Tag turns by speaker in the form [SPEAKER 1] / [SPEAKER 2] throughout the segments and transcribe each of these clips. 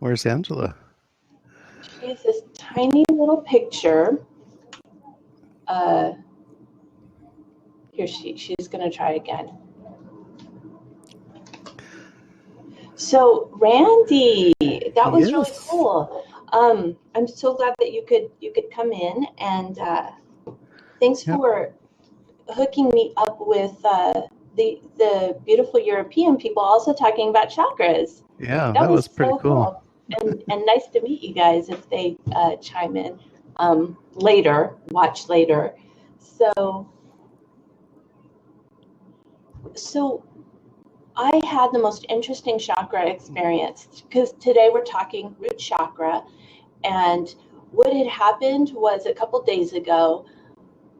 [SPEAKER 1] Where's Angela?
[SPEAKER 2] She has this tiny little picture. Here she's going to try again. So Randy, that was really cool. I'm so glad that you could come in, and thanks for hooking me up with the beautiful European people also talking about chakras.
[SPEAKER 1] Yeah, that was pretty so cool.
[SPEAKER 2] And nice to meet you guys if they chime in watch later. So I had the most interesting chakra experience because today we're talking root chakra, and what had happened was a couple days ago,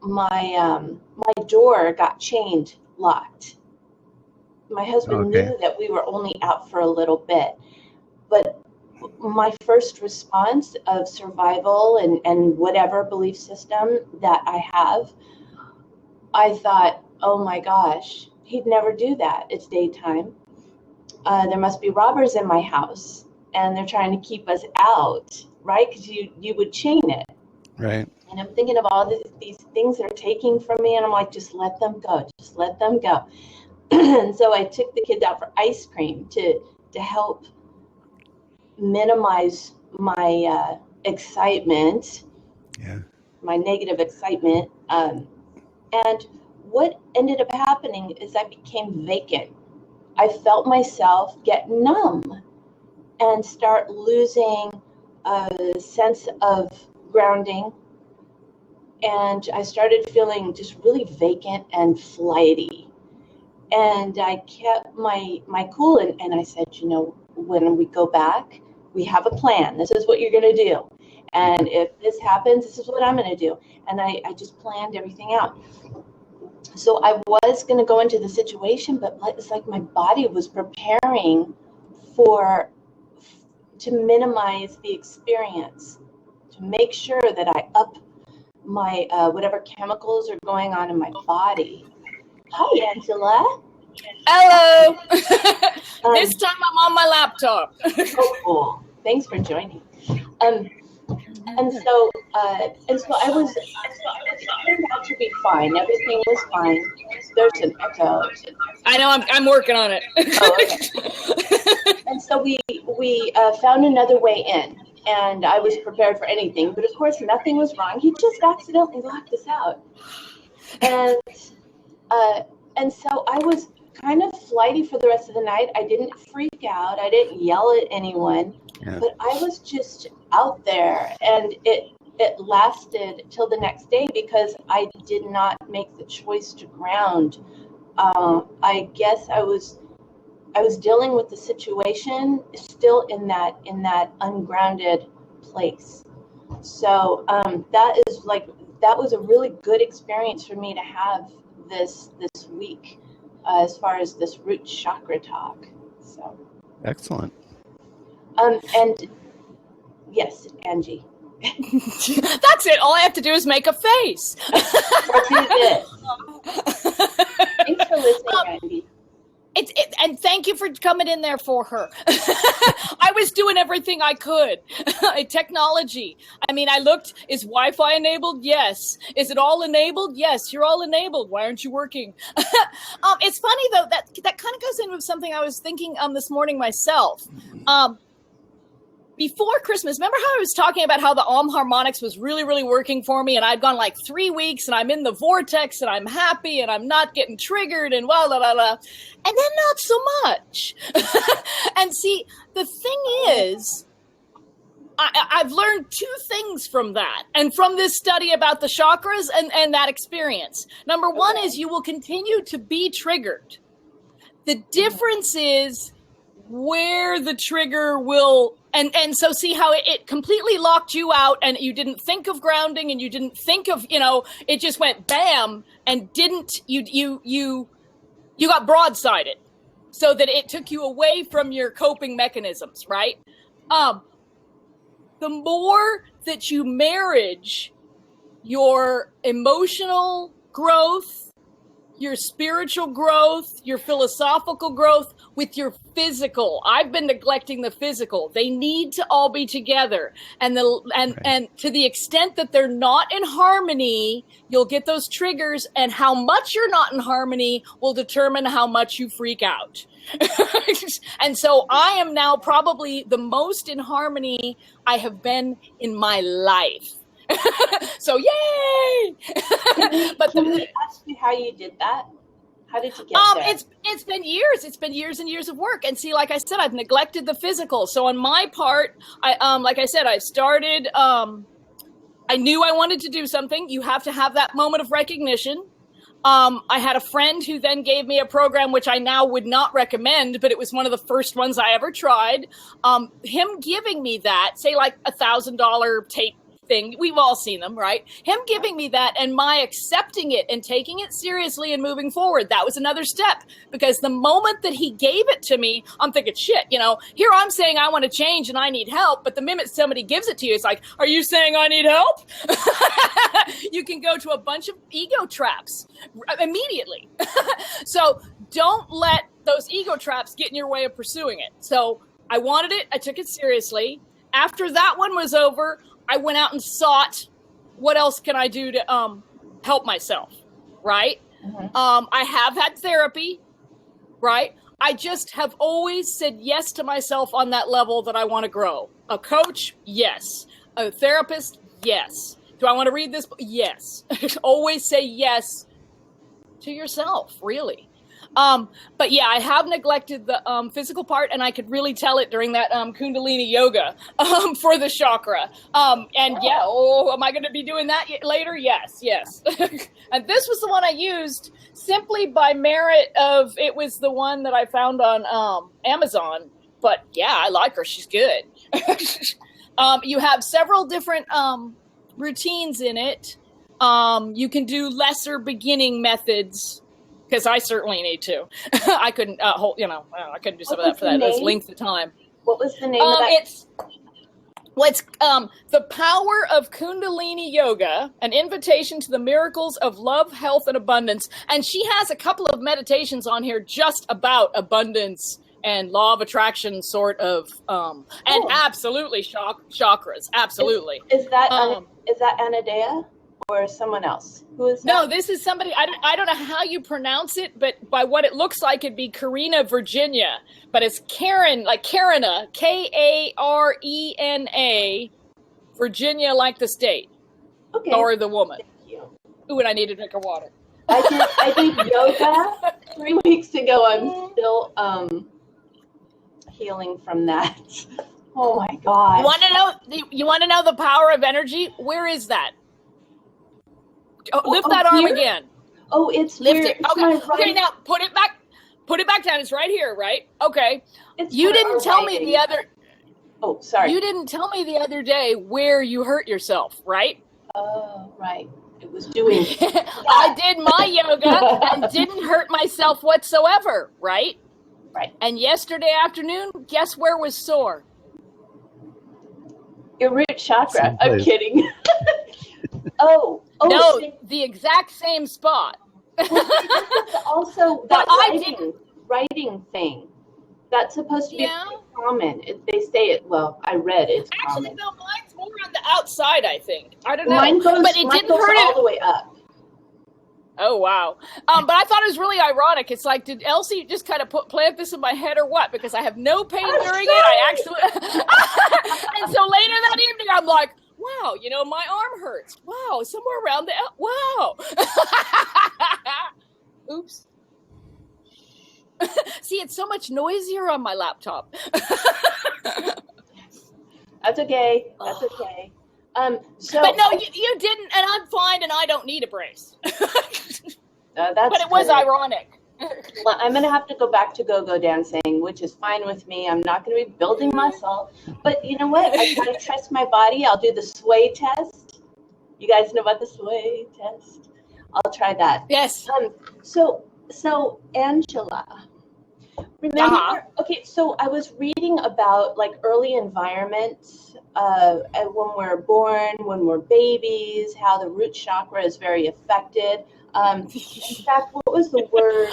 [SPEAKER 2] my door got chained locked. My husband knew that we were only out for a little bit, but my first response of survival and whatever belief system that I have, I thought, oh my gosh, he'd never do that. It's daytime. There must be robbers in my house, and they're trying to keep us out, right? Because you would chain it.
[SPEAKER 1] Right.
[SPEAKER 2] And I'm thinking of all these things they're taking from me, and I'm like, just let them go. Just let them go. And so I took the kids out for ice cream to help minimize my excitement, my negative excitement. And what ended up happening is I became vacant. I felt myself get numb and start losing a sense of grounding. And I started feeling just really vacant and flighty. And I kept my cool, and I said, when we go back, we have a plan. This is what you're going to do. And if this happens, this is what I'm going to do. And I just planned everything out. So I was going to go into the situation, but it's like my body was preparing to minimize the experience, to make sure that I up my whatever chemicals are going on in my body. Hi, Angela.
[SPEAKER 3] Hello. This time I'm on my laptop.
[SPEAKER 2] Oh, cool. Thanks for joining. And so I was, it turned out to be fine. Everything was fine. There's an echo.
[SPEAKER 3] I know, I'm working on it.
[SPEAKER 2] Oh, okay. And so we found another way in, and I was prepared for anything. But of course, nothing was wrong. He just accidentally locked us out. And so I was kind of flighty for the rest of the night. I didn't freak out. I didn't yell at anyone. Yeah. But I was just out there, and it lasted till the next day because I did not make the choice to ground. I guess I was dealing with the situation still in that ungrounded place. So that was a really good experience for me to have this week as far as this root chakra talk. So
[SPEAKER 1] excellent.
[SPEAKER 2] And yes, Angie.
[SPEAKER 3] That's it. All I have to do is make a face.
[SPEAKER 2] Or do this. Thanks for listening, Angie.
[SPEAKER 3] And thank you for coming in there for her. I was doing everything I could. Technology. I mean, I looked, is Wi-Fi enabled? Yes. Is it all enabled? Yes, you're all enabled. Why aren't you working? It's funny, though, that kind of goes in with something I was thinking this morning myself. Before Christmas, remember how I was talking about how the Om Harmonics was really, really working for me, and I'd gone like 3 weeks, and I'm in the vortex, and I'm happy, and I'm not getting triggered, and blah, blah, blah, blah. And then not so much. And see, the thing is, I've learned 2 things from that, and from this study about the chakras and that experience. Number 1 is you will continue to be triggered. The difference is where the trigger will... And so see how it completely locked you out, and you didn't think of grounding, and you didn't think of, it just went bam, and you got broadsided, so that it took you away from your coping mechanisms, right? The more that you marriage your emotional growth, your spiritual growth, your philosophical growth with your physical. I've been neglecting the physical. They need to all be together. And to the extent that they're not in harmony, you'll get those triggers, and how much you're not in harmony will determine how much you freak out. And so I am now probably the most in harmony I have been in my life. So yay! But
[SPEAKER 2] can we ask you how you did that? How did you get there?
[SPEAKER 3] It's been years. It's been years and years of work. And see, like I said, I've neglected the physical. So on my part, like I said, I started. I knew I wanted to do something. You have to have that moment of recognition. I had a friend who then gave me a program which I now would not recommend, but it was one of the first ones I ever tried. Him giving me that, say like $1,000 tape thing. We've all seen them, right? Him giving me that and my accepting it and taking it seriously and moving forward. That was another step, because the moment that he gave it to me, I'm thinking, shit, here I'm saying I want to change and I need help. But the minute somebody gives it to you, it's like, are you saying I need help? You can go to a bunch of ego traps immediately. So don't let those ego traps get in your way of pursuing it. So I wanted it. I took it seriously. After that one was over, I went out and sought, what else can I do to help myself, right? Mm-hmm. I have had therapy, right? I just have always said yes to myself on that level that I want to grow. A coach, yes. A therapist, yes. Do I want to read this book? Yes. Always say yes to yourself, really. But yeah, I have neglected the physical part, and I could really tell it during that Kundalini yoga for the chakra. And yeah, am I going to be doing that later? Yes. And this was the one I used simply by merit of, it was the one that I found on Amazon. But yeah, I like her. She's good. You have several different routines in it. You can do lesser beginning methods, because I certainly need to. I couldn't I couldn't do some of that for that length of time.
[SPEAKER 2] What was the name of that?
[SPEAKER 3] It's The Power of Kundalini Yoga, an invitation to the miracles of love, health, and abundance. And she has a couple of meditations on here just about abundance and law of attraction sort of, and absolutely chakras. Absolutely.
[SPEAKER 2] Is that Anadea? Or someone else? Who is that?
[SPEAKER 3] No, this is somebody, I don't know how you pronounce it, but by what it looks like, it'd be Karina Virginia. But it's Karen, like Karina, Karena, Virginia, like the state.
[SPEAKER 2] Okay.
[SPEAKER 3] Or the woman.
[SPEAKER 2] Thank you.
[SPEAKER 3] Ooh, and I need to drink of water.
[SPEAKER 2] I did yoga 3 weeks ago. I'm still healing from that. Oh my God.
[SPEAKER 3] You want to know the power of energy? Where is that? Lift that arm again.
[SPEAKER 2] Oh, it's
[SPEAKER 3] lift
[SPEAKER 2] here.
[SPEAKER 3] it. Okay, now put it back down. It's right here, right? Okay. You didn't tell me the other.
[SPEAKER 2] Oh, sorry.
[SPEAKER 3] You didn't tell me the other day where you hurt yourself, right?
[SPEAKER 2] Oh, right. It was doing.
[SPEAKER 3] I did my yoga and didn't hurt myself whatsoever, right?
[SPEAKER 2] Right.
[SPEAKER 3] And yesterday afternoon, guess where was sore?
[SPEAKER 2] Your root chakra. I'm kidding.
[SPEAKER 3] No, the exact same spot.
[SPEAKER 2] Also, that writing thing. That's supposed to be common. They say it. Well, I read it.
[SPEAKER 3] Actually, no, mine's more on the outside, I think. I don't know.
[SPEAKER 2] Mine goes all the way up.
[SPEAKER 3] Oh, wow. But I thought it was really ironic. It's like, did Elsie just kind of plant this in my head or what? Because I have no pain during it. I actually... And so later that evening, I'm like, wow, my arm hurts. Wow, somewhere around the... Wow. Oops. See, it's so much noisier on my laptop.
[SPEAKER 2] That's okay. That's okay.
[SPEAKER 3] But no, you didn't, and I'm fine, and I don't need a brace.
[SPEAKER 2] But
[SPEAKER 3] it was ironic.
[SPEAKER 2] Well, I'm going to have to go back to go-go dancing, which is fine with me. I'm not going to be building muscle. But you know what? I try to trust my body. I'll do the sway test. You guys know about the sway test? I'll try that.
[SPEAKER 3] Yes.
[SPEAKER 2] So Angela, Remember, okay, so I was reading about like early environments when we're born, when we're babies, how the root chakra is very affected. In fact, what was the word?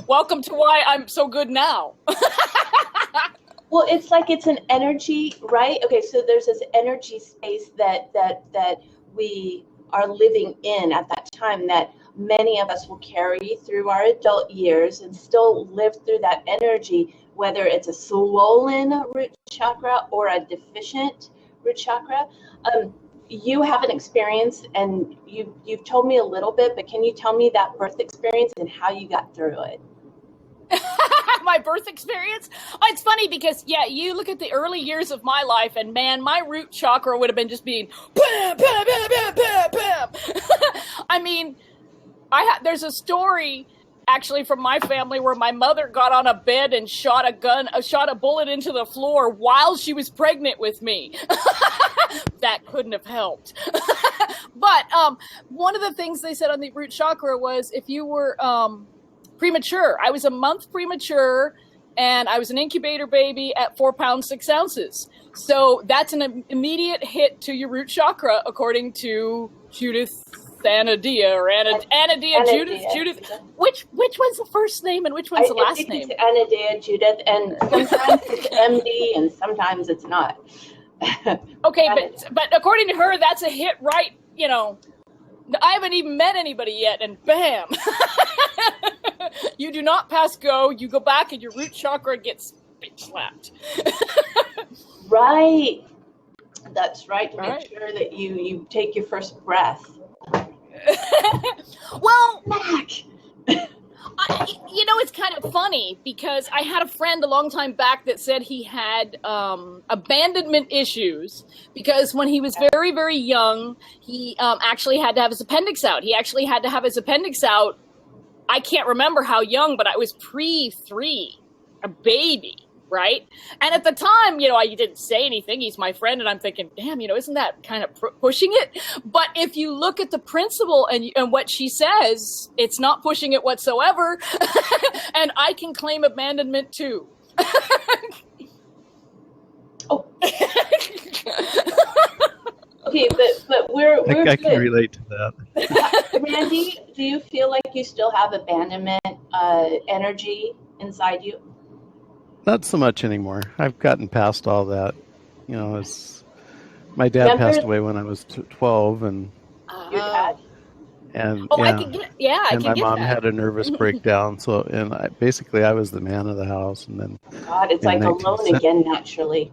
[SPEAKER 3] Welcome to why I'm so good now.
[SPEAKER 2] Well, it's like it's an energy, right? Okay, so there's this energy space that we are living in at that time that many of us will carry through our adult years and still live through that energy, whether it's a swollen root chakra or a deficient root chakra. You have an experience, and you've told me a little bit, but can you tell me that birth experience and how you got through it?
[SPEAKER 3] My birth experience? Oh, it's funny because, yeah, you look at the early years of my life, and man, my root chakra would have been just being bam, bam, bam, bam, bam, bam. I mean, there's a story actually from my family where my mother got on a bed and shot a bullet into the floor while she was pregnant with me. That couldn't have helped. But one of the things they said on the root chakra was if you were premature, I was a month premature, and I was an incubator baby at 4 pounds 6 ounces. So that's an immediate hit to your root chakra, according to Judith Anadia or Anadia Judith. Which one's the first name and which one's the last name?
[SPEAKER 2] It's Anadia Judith, and sometimes it's MD and sometimes it's not.
[SPEAKER 3] Okay, but according to her, that's a hit, right? You know, I haven't even met anybody yet, and bam, you do not pass go. You go back, and your root chakra gets bitch slapped.
[SPEAKER 2] Right, that's right. To make sure that you take your first breath.
[SPEAKER 3] Well, it's kind of funny because I had a friend a long time back that said he had abandonment issues because when he was very, very young, he actually had to have his appendix out. He actually had to have his appendix out. I can't remember how young, but I was pre-3, a baby. Right. And at the time, I didn't say anything. He's my friend. And I'm thinking, damn, isn't that kind of pushing it? But if you look at the principle and what she says, it's not pushing it whatsoever. And I can claim abandonment too.
[SPEAKER 2] Oh. Okay, but we're
[SPEAKER 1] I can relate to that.
[SPEAKER 2] Randy, do you feel like you still have abandonment energy inside you?
[SPEAKER 1] Not so much anymore. I've gotten past all that. My dad passed away when I was 12, and
[SPEAKER 2] your dad?
[SPEAKER 1] And
[SPEAKER 3] I can get
[SPEAKER 1] and my mom had a nervous breakdown. So, I was the man of the house, and then
[SPEAKER 2] God, it's like alone again naturally.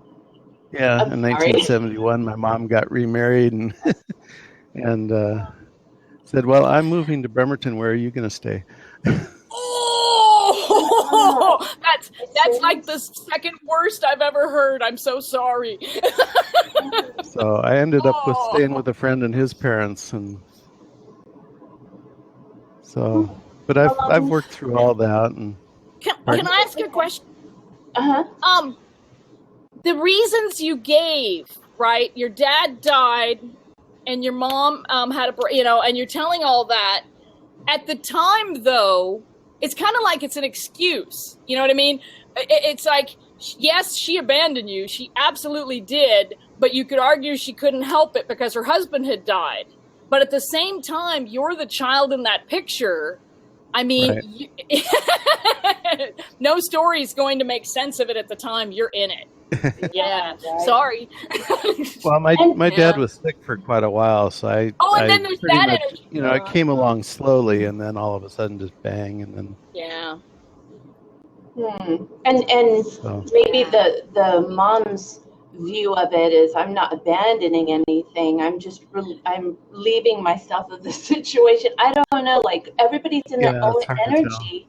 [SPEAKER 1] Yeah, in 1971, my mom got remarried and said, "Well, I'm moving to Bremerton. Where are you going to stay?"
[SPEAKER 3] Oh, that's like the second worst I've ever heard. I'm so sorry.
[SPEAKER 1] So I ended up staying with a friend and his parents, and so. But I've worked through all that. And
[SPEAKER 3] can I ask you a question?
[SPEAKER 2] Uh-huh.
[SPEAKER 3] The reasons you gave, right? Your dad died, and your mom had and you're telling all that. At the time, though, it's kind of like it's an excuse. You know what I mean? It's like, yes, she abandoned you. She absolutely did. But you could argue she couldn't help it because her husband had died. But at the same time, you're the child in that picture. I mean, right. No story is going to make sense of it at the time you're in it. Yeah, right. Sorry.
[SPEAKER 1] Well, my dad was sick for quite a while, so
[SPEAKER 3] and then there's that energy.
[SPEAKER 1] It came along slowly, and then all of a sudden just bang, and then.
[SPEAKER 3] Yeah.
[SPEAKER 2] And so. Maybe the mom's view of it is, I'm not abandoning anything. I'm leaving myself of the situation. I don't know. Like everybody's in their own energy.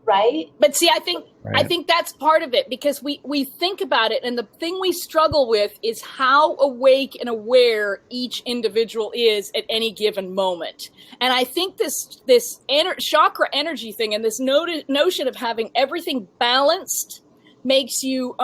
[SPEAKER 2] Right.
[SPEAKER 3] But see, I think that's part of it because we think about it. And the thing we struggle with is how awake and aware each individual is at any given moment. And I think this chakra energy thing and this notion of having everything balanced makes you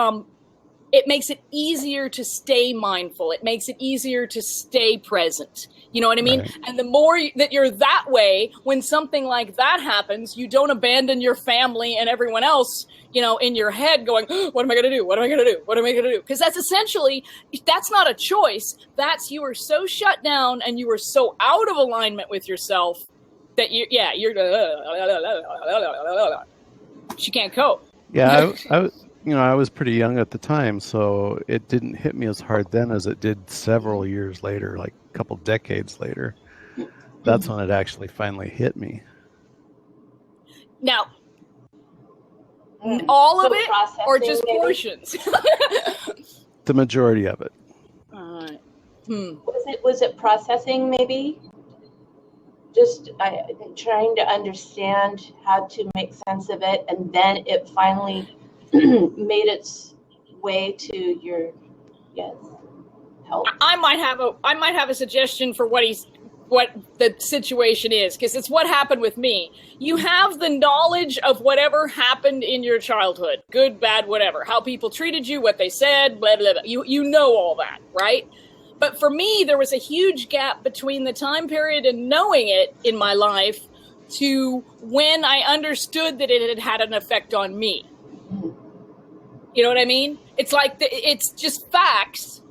[SPEAKER 3] it makes it easier to stay mindful. It makes it easier to stay present. You know what I mean?
[SPEAKER 1] Right.
[SPEAKER 3] And the more that you're that way, when something like that happens, you don't abandon your family and everyone else, you know, in your head going, what am I going to do? What am I going to do? What am I going to do? Because that's essentially, that's not a choice. That's, you are so shut down and you are so out of alignment with yourself that you're she can't cope.
[SPEAKER 1] Yeah, I was pretty young at the time, so it didn't hit me as hard then as it did several years later, like a couple decades later. That's when it actually finally hit me.
[SPEAKER 3] Now, all of
[SPEAKER 2] So
[SPEAKER 3] it
[SPEAKER 2] processing,
[SPEAKER 3] or just
[SPEAKER 2] maybe?
[SPEAKER 3] portions?
[SPEAKER 1] The majority of it.
[SPEAKER 3] All right.
[SPEAKER 2] Was it processing maybe? Just trying to understand how to make sense of it, and then it finally made its way to your help.
[SPEAKER 3] I might have a suggestion for what the situation is, because it's what happened with me. You have the knowledge of whatever happened in your childhood, good, bad, whatever, how people treated you, what they said, blah, blah, blah. You know all that, right? But for me, there was a huge gap between the time period and knowing it in my life to when I understood that it had had an effect on me. You know what I mean? It's like it's just facts.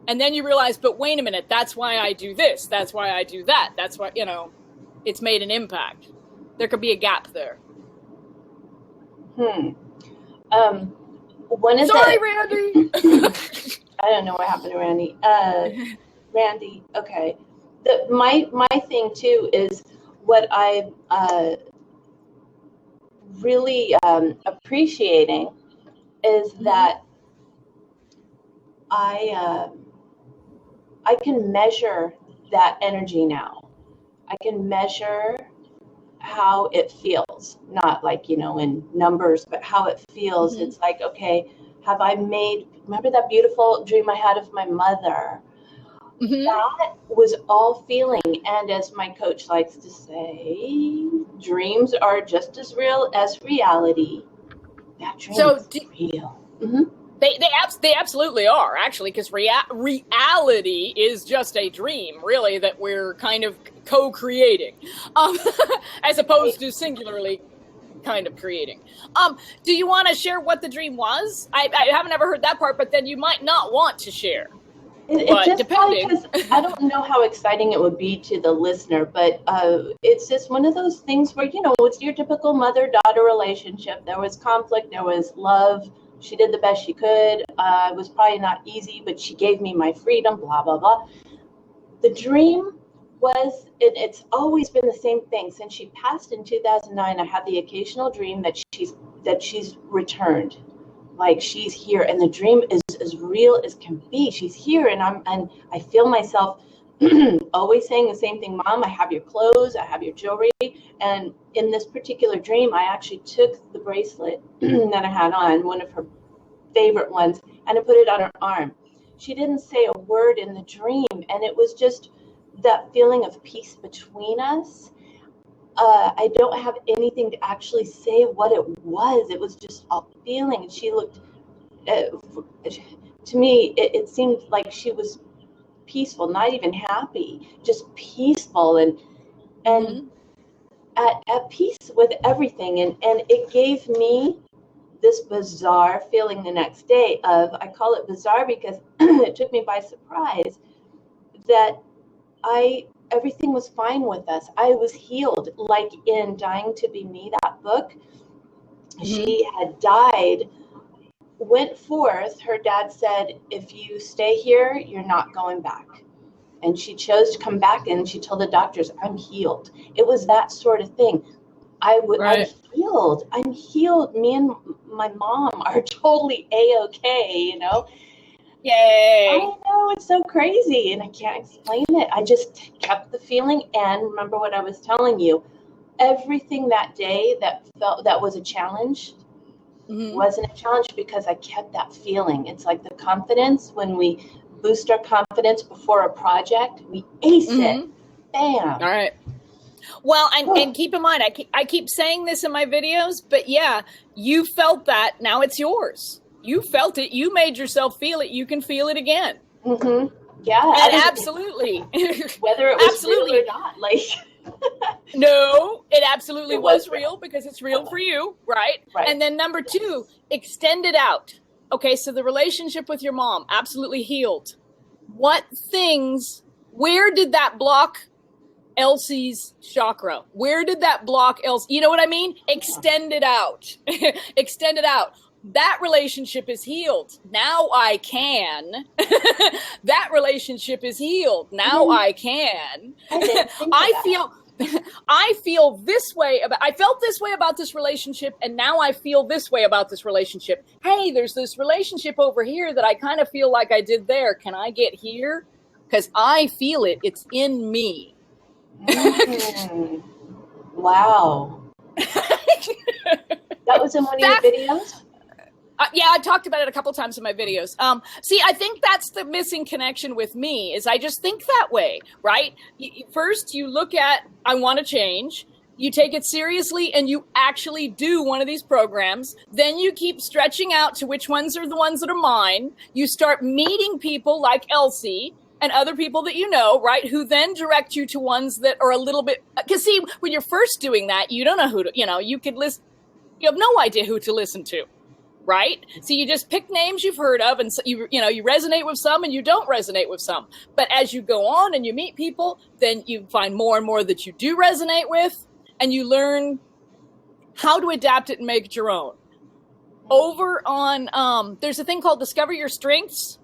[SPEAKER 3] And then you realize, but wait a minute, that's why I do this. That's why I do that. That's why, it's made an impact. There could be a gap there.
[SPEAKER 2] Randy. I don't know what happened to Randy. Randy, okay. My thing too is what I'm really appreciating is that I can measure that energy now. I can measure how it feels, not like, in numbers, but how it feels. Mm-hmm. It's like, okay, have I remember that beautiful dream I had of my mother? Mm-hmm. That was all feeling. And as my coach likes to say, dreams are just as real as reality. That dream is real. Mm-hmm.
[SPEAKER 3] They absolutely are, actually, because reality is just a dream, really, that we're kind of co-creating, as opposed to singularly kind of creating. Do you want to share what the dream was? I haven't ever heard that part, but then you might not want to share.
[SPEAKER 2] It's just because I don't know how exciting it would be to the listener, but it's just one of those things where, it's your typical mother-daughter relationship. There was conflict, there was love. She did the best she could. It was probably not easy, but she gave me my freedom, blah, blah, blah. The dream was, it's always been the same thing. Since she passed in 2009, I had the occasional dream that she's returned. Like she's here, and the dream is as real as can be. She's here, and I feel myself always saying the same thing. Mom, I have your clothes, I have your jewelry. And in this particular dream, I actually took the bracelet that I had on, one of her favorite ones, and I put it on her arm. She didn't say a word in the dream, and it was just that feeling of peace between us. I don't have anything to actually say what it was. It was just a feeling. And she looked, to me, it seemed like she was peaceful, not even happy, just peaceful and mm-hmm. at peace with everything. And it gave me this bizarre feeling the next day of, I call it bizarre because it took me by surprise that everything was fine with us. I was healed, like in Dying to Be Me, that book. Mm-hmm. She had died, went forth. Her dad said, if you stay here, you're not going back. And she chose to come back, and she told the doctors, I'm healed. It was that sort of thing.
[SPEAKER 3] Right.
[SPEAKER 2] I'm healed. Me and my mom are totally A-okay,
[SPEAKER 3] Yay.
[SPEAKER 2] I know, it's so crazy, and I can't explain it. I just kept the feeling, and remember what I was telling you. Everything that day that was a challenge mm-hmm. wasn't a challenge because I kept that feeling. It's like the confidence, when we boost our confidence before a project, we ace mm-hmm. it. Bam.
[SPEAKER 3] All right. Well, and keep in mind, I keep saying this in my videos, but yeah, you felt that. Now it's yours. You felt it. You made yourself feel it. You can feel it again.
[SPEAKER 2] Mm-hmm. Yeah.
[SPEAKER 3] And absolutely.
[SPEAKER 2] Whether it was real or not, like.
[SPEAKER 3] No, it absolutely was real because it's real for you, right? And then number 2, extend it out. Okay, so the relationship with your mom, absolutely healed. What things, where did that block Elsie's chakra? Where did that block Elsie? You know what I mean? Extend it out. Extend it out. That relationship is healed. Now I can. That relationship is healed. Now I can. I feel this way about, I felt this way about this relationship, and now I feel this way about this relationship. Hey, there's this relationship over here that I kind of feel like I did there. Can I get here? Because I feel it. It's in me.
[SPEAKER 2] Wow. That was in one of your videos?
[SPEAKER 3] Yeah, I talked about it a couple times in my videos. See, I think that's the missing connection with me, is I just think that way, right? First, you look at, I want to change. You take it seriously and you actually do one of these programs. Then you keep stretching out to which ones are the ones that are mine. You start meeting people like Elsie and other people that you know, right, who then direct you to ones that are a little bit, because see, when you're first doing that, you don't know who to, you could listen, you have no idea who to listen to. Right? So you just pick names you've heard of, and so you resonate with some and you don't resonate with some. But as you go on and you meet people, then you find more and more that you do resonate with, and you learn how to adapt it and make it your own. Over on, there's a thing called Discover Your Strengths.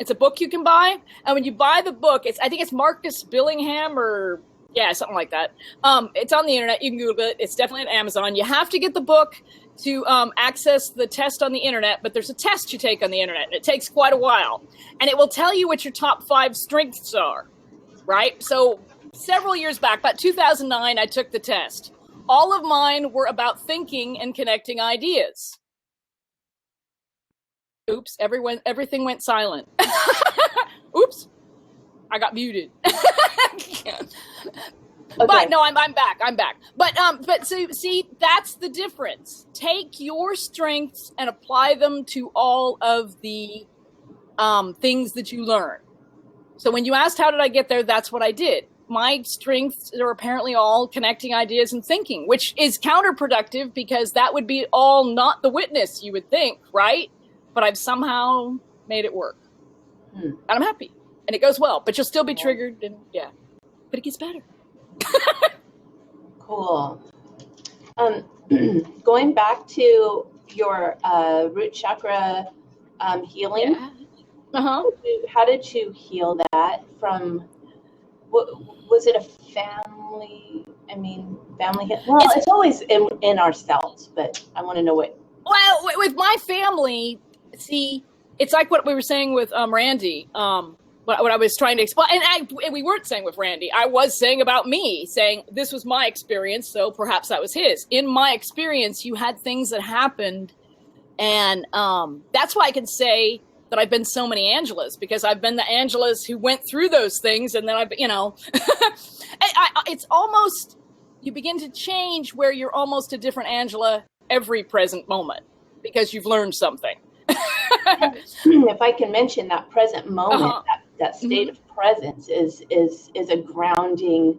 [SPEAKER 3] It's a book you can buy. And when you buy the book, I think it's Marcus Billingham or something like that. It's on the internet. You can Google it. It's definitely on Amazon. You have to get the book to access the test on the internet, but there's a test you take on the internet, and it takes quite a while. And it will tell you what your top 5 strengths are, right? So several years back, about 2009, I took the test. All of mine were about thinking and connecting ideas. Oops, everything went silent. Oops, I got muted. Okay. But no, I'm back. But so see, that's the difference. Take your strengths and apply them to all of the things that you learn. So when you asked how did I get there, that's what I did. My strengths are apparently all connecting ideas and thinking, which is counterproductive because that would be all not the witness, you would think, right? But I've somehow made it work. And I'm happy. And it goes well, but you'll still be triggered, and but it gets better.
[SPEAKER 2] Cool. Going back to your root chakra healing, how did you heal that from? Was it a family? Family. Well, it's always in ourselves, but I want to know what.
[SPEAKER 3] Well, with my family, see, it's like what we were saying with Randy. What I was trying to explain, and we weren't saying with Randy, I was saying about me, saying this was my experience, so perhaps that was his. In my experience, you had things that happened, and that's why I can say that I've been so many Angelas, because I've been the Angelas who went through those things, and then it's almost, you begin to change where you're almost a different Angela every present moment, because you've learned something.
[SPEAKER 2] If I can mention that present moment, that state of presence is a grounding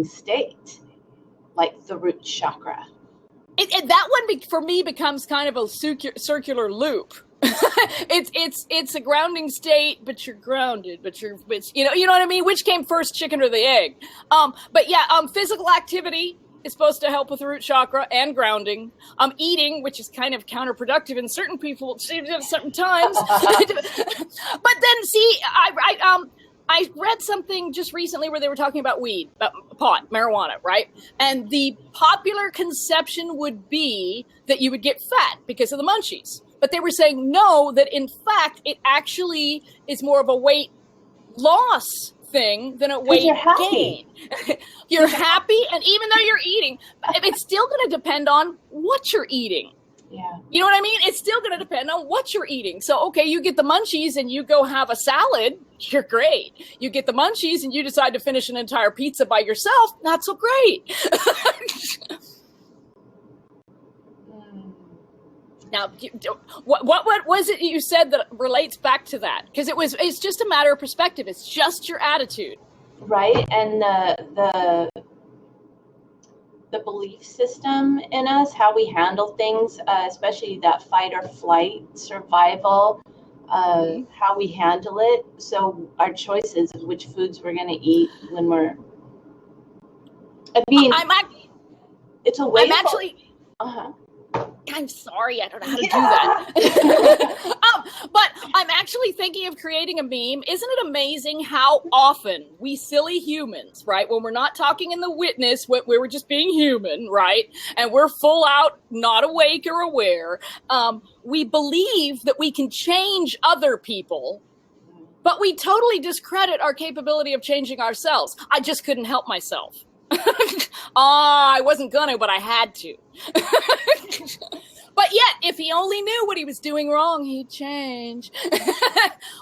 [SPEAKER 2] state, like the root chakra.
[SPEAKER 3] That one for me becomes kind of a circular loop. It's a grounding state, but you're grounded, but you know what I mean? Which came first, chicken or the egg? Physical activity is supposed to help with the root chakra and grounding. Eating, which is kind of counterproductive in certain people at certain times. But then, see, I read something just recently where they were talking about weed, about pot, marijuana, right? And the popular conception would be that you would get fat because of the munchies. But they were saying, no, that in fact, it actually is more of a weight loss thing than a weight gain. You're happy, and even though you're eating, it's still going to depend on what you're eating.
[SPEAKER 2] Yeah.
[SPEAKER 3] You know what I mean? It's still going to depend on what you're eating. So, okay, you get the munchies and you go have a salad, you're great. You get the munchies and you decide to finish an entire pizza by yourself, not so great. Now, what was it you said that relates back to that? Because it's just a matter of perspective. It's just your attitude,
[SPEAKER 2] right? And the belief system in us, how we handle things, especially that fight or flight, survival, how we handle it. So our choices of which foods we're going to eat when we're. I mean, it's a way.
[SPEAKER 3] I'm actually. I'm sorry, I don't know how to do that. But I'm actually thinking of creating a meme. Isn't it amazing how often we silly humans, right, when we're not talking in the witness, when we were just being human, right, and we're full out not awake or aware, we believe that we can change other people, but we totally discredit our capability of changing ourselves. I just couldn't help myself. I wasn't gonna, but I had to. But yet, if he only knew what he was doing wrong, he'd change.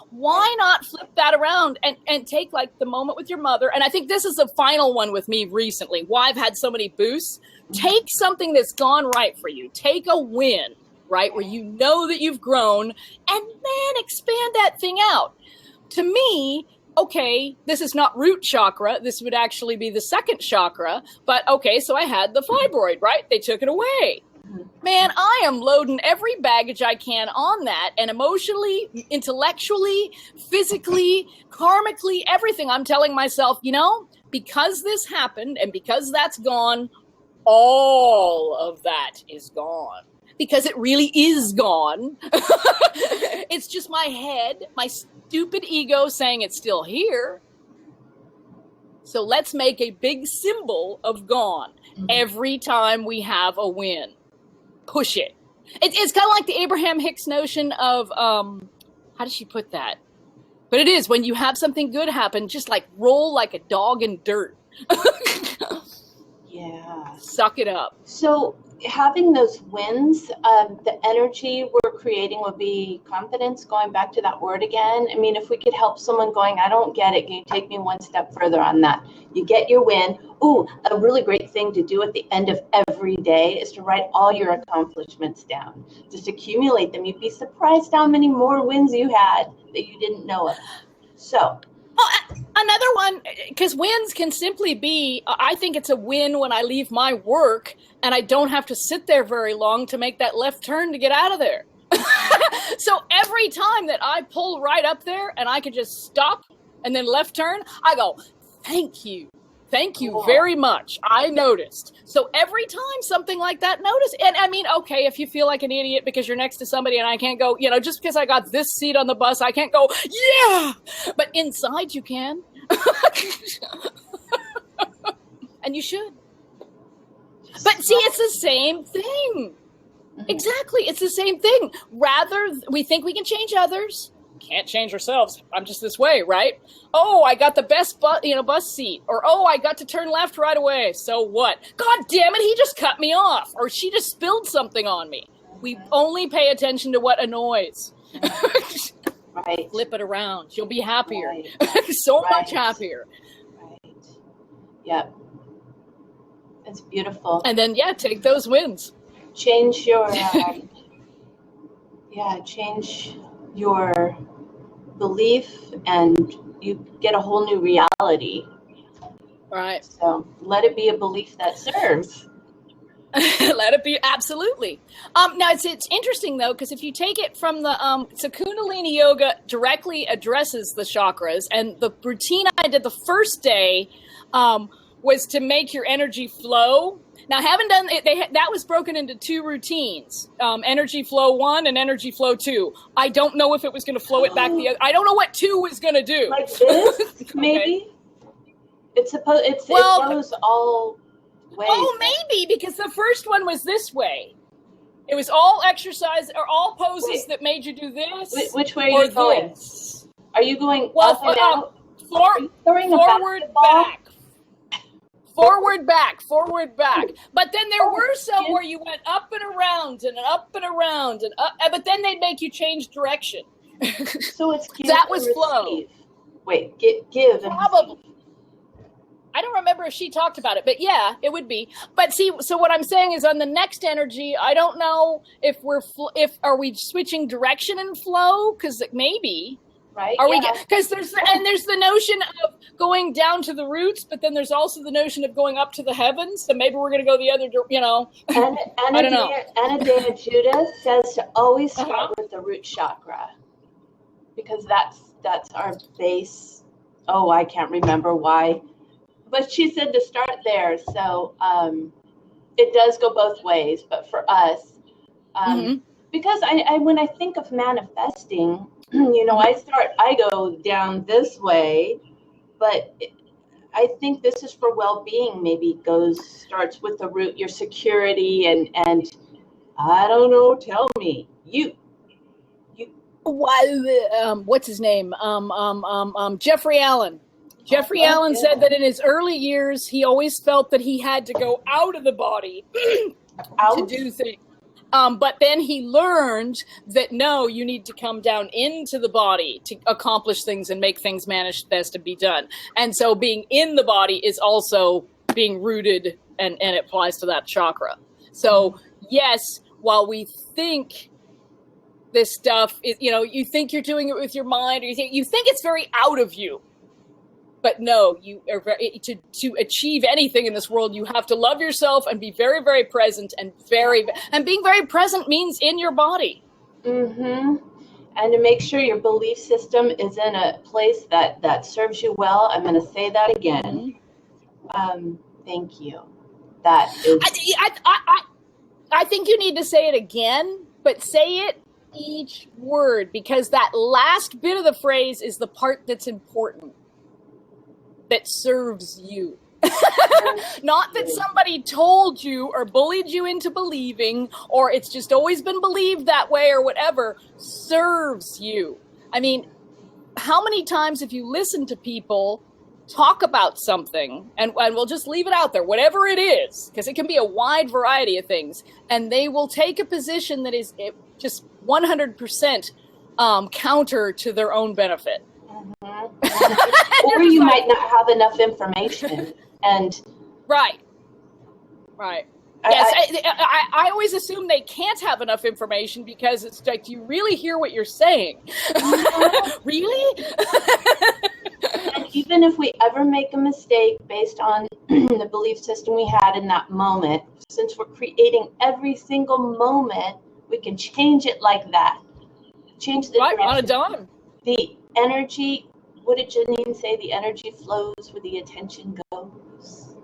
[SPEAKER 3] Why not flip that around and take like the moment with your mother? And I think this is the final one with me recently. Why I've had so many boosts. Take something that's gone right for you. Take a win, right? Where you know that you've grown, and man, expand that thing out. To me, okay, this is not root chakra. This would actually be the second chakra. But okay, so I had the fibroid, right? They took it away. Man, I am loading every baggage I can on that, and emotionally, intellectually, physically, karmically, everything. I'm telling myself, because this happened and because that's gone, all of that is gone. Because it really is gone. It's just my head, my stupid ego saying it's still here. So let's make a big symbol of gone every time we have a win. Push it. It's kind of like the Abraham-Hicks notion of, how does she put that? But it is, when you have something good happen, just like roll like a dog in dirt.
[SPEAKER 2] Yeah.
[SPEAKER 3] Suck it up.
[SPEAKER 2] So having those wins, the energy we're creating would be confidence, going back to that word again. I mean, if we could help someone going, I don't get it, can you take me one step further on that? You get your win. Ooh, a really great thing to do at the end of every day is to write all your accomplishments down. Just accumulate them. You'd be surprised how many more wins you had that you didn't know of. So.
[SPEAKER 3] Another one, because wins can simply be, I think it's a win when I leave my work and I don't have to sit there very long to make that left turn to get out of there. So every time that I pull right up there and I can just stop and then left turn, I go, thank you. Thank you very much. I noticed. So every time something like that, notice. And I mean, okay, if you feel like an idiot because you're next to somebody and I can't go, just because I got this seat on the bus, I can't go, yeah. But inside you can. And you should. But see, it's the same thing. Exactly. It's the same thing. Rather, we think we can change others. Can't change ourselves. I'm just this way, right? Oh, I got the best bus seat. Or, oh, I got to turn left right away. So what? God damn it, he just cut me off. Or she just spilled something on me. We only pay attention to what annoys.
[SPEAKER 2] Right.
[SPEAKER 3] Flip it around. You'll be happier. Right. So much happier.
[SPEAKER 2] Right. Yep. It's beautiful.
[SPEAKER 3] And then, take those wins.
[SPEAKER 2] Change your, change your belief and you get a whole new reality.
[SPEAKER 3] Right.
[SPEAKER 2] So let it be a belief that serves.
[SPEAKER 3] Let it be, absolutely. Now it's interesting though, because if you take it from the so Kundalini yoga directly addresses the chakras, and the routine I did the first day was to make your energy flow. Now I haven't done it. That was broken into two routines: energy flow 1 and energy flow 2. I don't know if it was going to flow it back the other. I don't know what 2 was going to do.
[SPEAKER 2] Like this, maybe. It goes all ways.
[SPEAKER 3] Oh, maybe, because the first one was this way. It was all exercise or all poses that made you do this.
[SPEAKER 2] Which way are you going?
[SPEAKER 3] This.
[SPEAKER 2] Are you going up and out?
[SPEAKER 3] Forward, back. Forward, back, forward, back. But then there were some where you went up and around and up and around and up, but then they'd make you change direction.
[SPEAKER 2] So it's give
[SPEAKER 3] that was flow.
[SPEAKER 2] Wait, give and
[SPEAKER 3] probably. I don't remember if she talked about it, but yeah, it would be. But see, so what I'm saying is on the next energy, I don't know if are we switching direction and flow? Because maybe.
[SPEAKER 2] Right.
[SPEAKER 3] Are we? Because there's the notion of going down to the roots, but then there's also the notion of going up to the heavens. So maybe we're going to go the other,
[SPEAKER 2] I don't know. Anna Judah says to always start with the root chakra, because that's our base. Oh, I can't remember why, but she said to start there. So it does go both ways, but for us, because I when I think of manifesting, I go down this way, but I think this is for well-being. Maybe starts with the root, your security, and I don't know. Tell me, you.
[SPEAKER 3] What's his name? Jeffrey Allen. Jeffrey Allen said that in his early years, he always felt that he had to go out of the body to do things. But then he learned that no, you need to come down into the body to accomplish things and make things manifest to be done. And so being in the body is also being rooted, and it applies to that chakra. So yes, while we think this stuff is, you think you're doing it with your mind, or you think it's very out of you. But no, you are to achieve anything in this world, you have to love yourself and be very, very present, and being very present means in your body.
[SPEAKER 2] And to make sure your belief system is in a place that serves you well. I'm going to say that again. Thank you. That is.
[SPEAKER 3] I think you need to say it again, but say it each word, because that last bit of the phrase is the part that's important. That serves you. Not that somebody told you or bullied you into believing, or it's just always been believed that way or whatever. Serves you. I mean, how many times have you listened to people talk about something, and we'll just leave it out there, whatever it is, because it can be a wide variety of things, and they will take a position that is just 100% counter to their own benefit.
[SPEAKER 2] Or you might not have enough information, and
[SPEAKER 3] right. Yes, I always assume they can't have enough information, because it's like, do you really hear what you're saying? Really?
[SPEAKER 2] And even if we ever make a mistake based on the belief system we had in that moment, since we're creating every single moment, we can change it like that. Change the direction.
[SPEAKER 3] On a dime.
[SPEAKER 2] The energy. What did Janine say? The energy flows where the attention goes.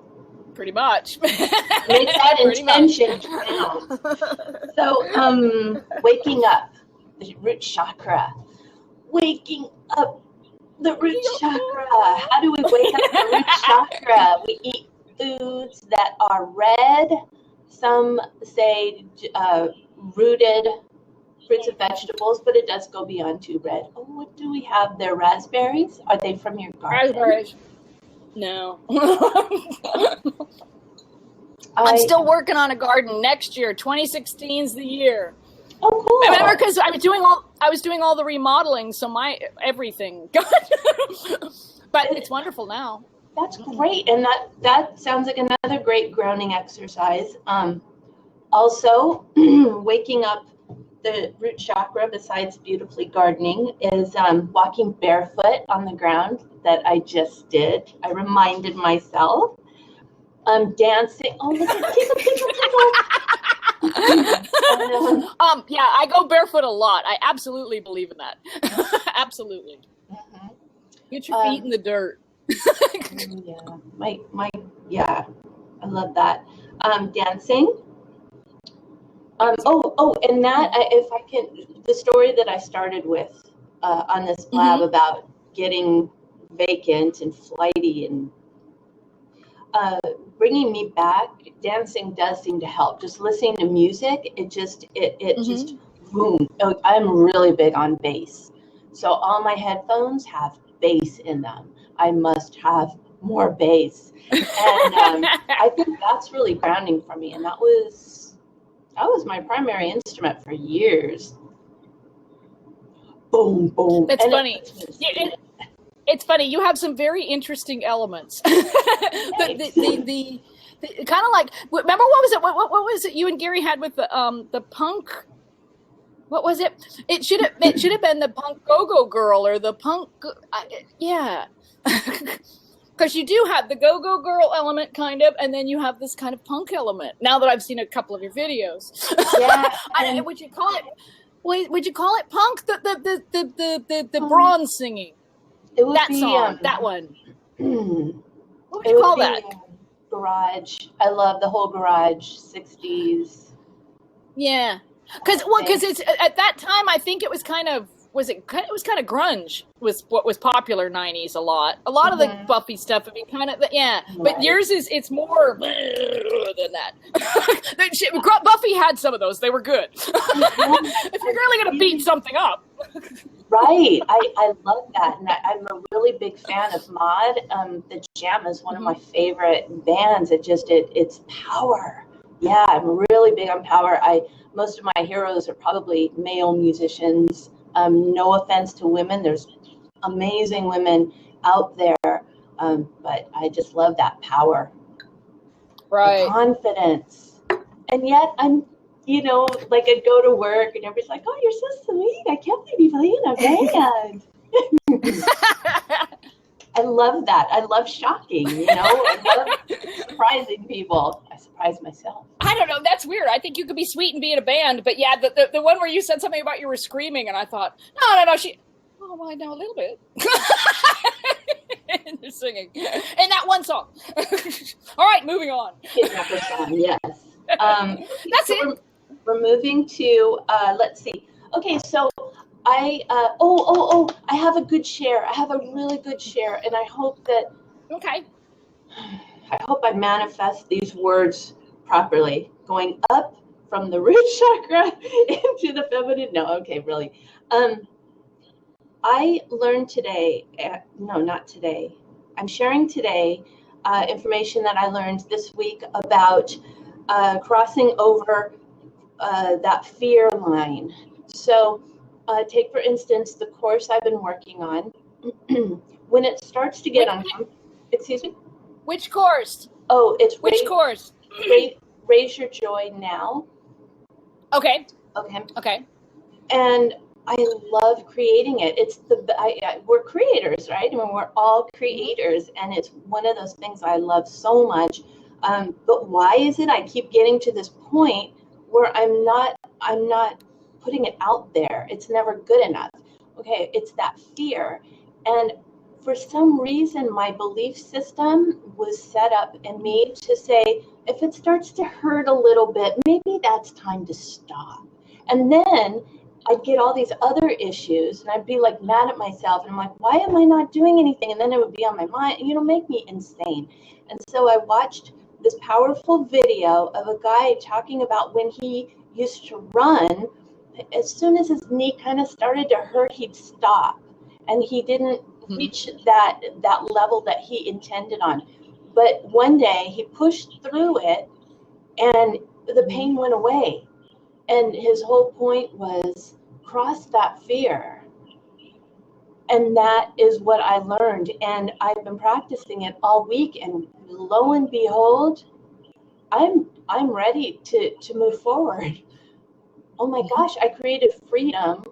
[SPEAKER 3] Pretty much.
[SPEAKER 2] Make that intention count. So, waking up, the root chakra. Waking up the root chakra. How do we wake up the root chakra? We eat foods that are red. Some say rooted fruits and vegetables, but it does go beyond to red. Oh, what do we have there? Raspberries? Are they from your garden?
[SPEAKER 3] Raspberries. No. I'm still working on a garden next year. 2016 is the year.
[SPEAKER 2] Oh, cool.
[SPEAKER 3] I remember, because I was doing all the remodeling, so my everything. But it's wonderful now.
[SPEAKER 2] That's great, and that sounds like another great grounding exercise. Also, waking up the root chakra, besides beautifully gardening, is walking barefoot on the ground that I just did. I reminded myself. Dancing. Oh, look at tickle.
[SPEAKER 3] Yeah, I go barefoot a lot. I absolutely believe in that. Absolutely. Get your feet in the dirt.
[SPEAKER 2] Yeah, I love that. Dancing. And that, if I can, the story that I started with on this blab about getting vacant and flighty and bringing me back, dancing does seem to help. Just listening to music, it just boom. I'm really big on bass. So all my headphones have bass in them. I must have more bass. And I think that's really grounding for me. And that was my primary instrument for years. Boom, boom.
[SPEAKER 3] That's funny. It's funny. You have some very interesting elements. the kind of like, remember what was it? What was it you and Gary had with the punk? What was it? It should have been the punk go-go girl or the punk. Yeah. Because you do have the go-go girl element, kind of, and then you have this kind of punk element. Now that I've seen a couple of your videos,
[SPEAKER 2] yeah,
[SPEAKER 3] would you call it? Would you call it punk? The bronze singing.
[SPEAKER 2] It would
[SPEAKER 3] that
[SPEAKER 2] be
[SPEAKER 3] song. That one. What would you
[SPEAKER 2] it
[SPEAKER 3] call
[SPEAKER 2] would
[SPEAKER 3] that?
[SPEAKER 2] be, garage. I love the whole garage 60s.
[SPEAKER 3] Yeah, because it's at that time. I think it was kind of. It was kind of grunge was what was popular 90s a lot. A lot of the Buffy stuff would be kind of, yeah. But
[SPEAKER 2] Right.
[SPEAKER 3] yours it's more than that. Buffy had some of those. They were good. If you're really going to beat something up.
[SPEAKER 2] Right. I love that. And I'm a really big fan of Mod. The Jam is one of my favorite bands. It's power. Yeah, I'm really big on power. Most of my heroes are probably male musicians. No offense to women. There's amazing women out there. But I just love that power.
[SPEAKER 3] Right.
[SPEAKER 2] The confidence. And yet I'm, like I'd go to work and everybody's like, oh, you're so sweet. I can't believe you play in a band. I love that. I love shocking, I love surprising people. I surprise myself.
[SPEAKER 3] I don't know. That's weird. I think you could be sweet and be in a band, but yeah, the one where you said something about you were screaming, and I thought, no. Well, I know a little bit. And they're singing in that one song. All right, moving on.
[SPEAKER 2] Kidnapper song, yes.
[SPEAKER 3] That's
[SPEAKER 2] so
[SPEAKER 3] it.
[SPEAKER 2] We're moving to. Let's see. Okay, so I have a good share. I have a really good share, and I hope that.
[SPEAKER 3] Okay.
[SPEAKER 2] I hope I manifest these words properly. Going up from the root chakra into the feminine. No, okay, really. I learned today. No, not today. I'm sharing today information that I learned this week about crossing over that fear line. So, take for instance the course I've been working on. When it starts to get excuse me.
[SPEAKER 3] Which course?
[SPEAKER 2] Oh, it's
[SPEAKER 3] which course?
[SPEAKER 2] Raise Your Joy Now.
[SPEAKER 3] Okay.
[SPEAKER 2] Okay. And I love creating it. It's we're creators, right? I mean, we're all creators, and it's one of those things I love so much. But why is it I keep getting to this point where I'm not putting it out there? It's never good enough. Okay, it's that fear. And for some reason, my belief system was set up in me to say, if it starts to hurt a little bit, maybe that's time to stop. And then I'd get all these other issues, and I'd be like mad at myself, and I'm like, why am I not doing anything? And then it would be on my mind, make me insane. And so I watched this powerful video of a guy talking about when he used to run. As soon as his knee kind of started to hurt, he'd stop, and he didn't reach that level that he intended on. But one day he pushed through it, and the pain went away. And his whole point was cross that fear. And that is what I learned. And I've been practicing it all week. And lo and behold, I'm ready to move forward. Oh my gosh, I created freedom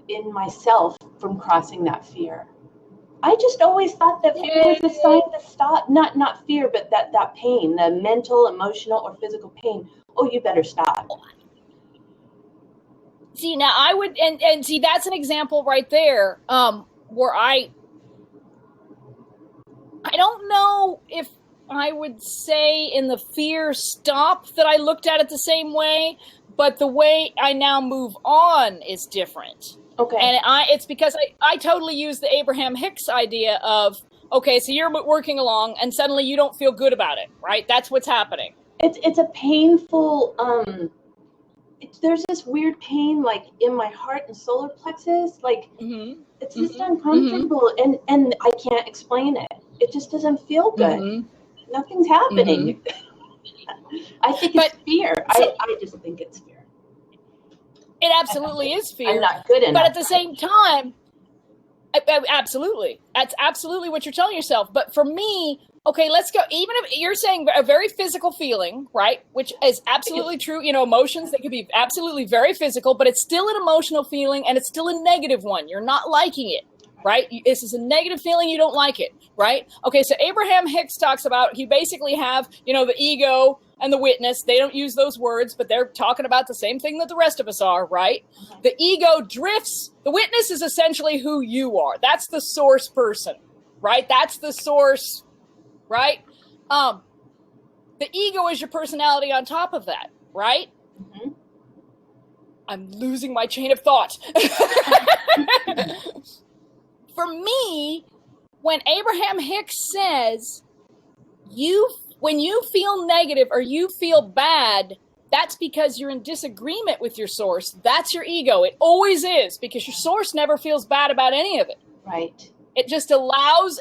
[SPEAKER 2] in myself from crossing that fear. I just always thought that fear was a sign to stop. Not fear, but that pain, the mental, emotional, or physical pain. Oh, you better stop.
[SPEAKER 3] See, now I would, and see, that's an example right there, where I don't know if I would say in the fear stop that I looked at it the same way, but the way I now move on is different.
[SPEAKER 2] Okay.
[SPEAKER 3] And it's because I totally use the Abraham-Hicks idea of, okay, so you're working along and suddenly you don't feel good about it, right? That's what's happening.
[SPEAKER 2] It's a painful, there's this weird pain like in my heart and solar plexus, like it's just uncomfortable and I can't explain it. It just doesn't feel good. Nothing's happening. I think it's fear. I just think it's fear.
[SPEAKER 3] It absolutely is fear.
[SPEAKER 2] I'm not good enough.
[SPEAKER 3] But at the same time, Absolutely. That's absolutely what you're telling yourself. But for me, okay, let's go. Even if you're saying a very physical feeling, right? Which is absolutely true. You know, emotions, they could be absolutely very physical, but it's still an emotional feeling and it's still a negative one. You're not liking it, right? This is a negative feeling. You don't like it, right? Okay. So Abraham-Hicks talks about, you basically have, you know, the ego and the witness. They don't use those words, but they're talking about the same thing that the rest of us are, right? The ego drifts. The witness is essentially who you are. That's the source person, right? That's the source, right? The ego is your personality on top of that, right? Mm-hmm. I'm losing my chain of thought. For me, when Abraham-Hicks says, when you feel negative or you feel bad, that's because you're in disagreement with your source. That's your ego. It always is, because your source never feels bad about any of it.
[SPEAKER 2] Right.
[SPEAKER 3] It just allows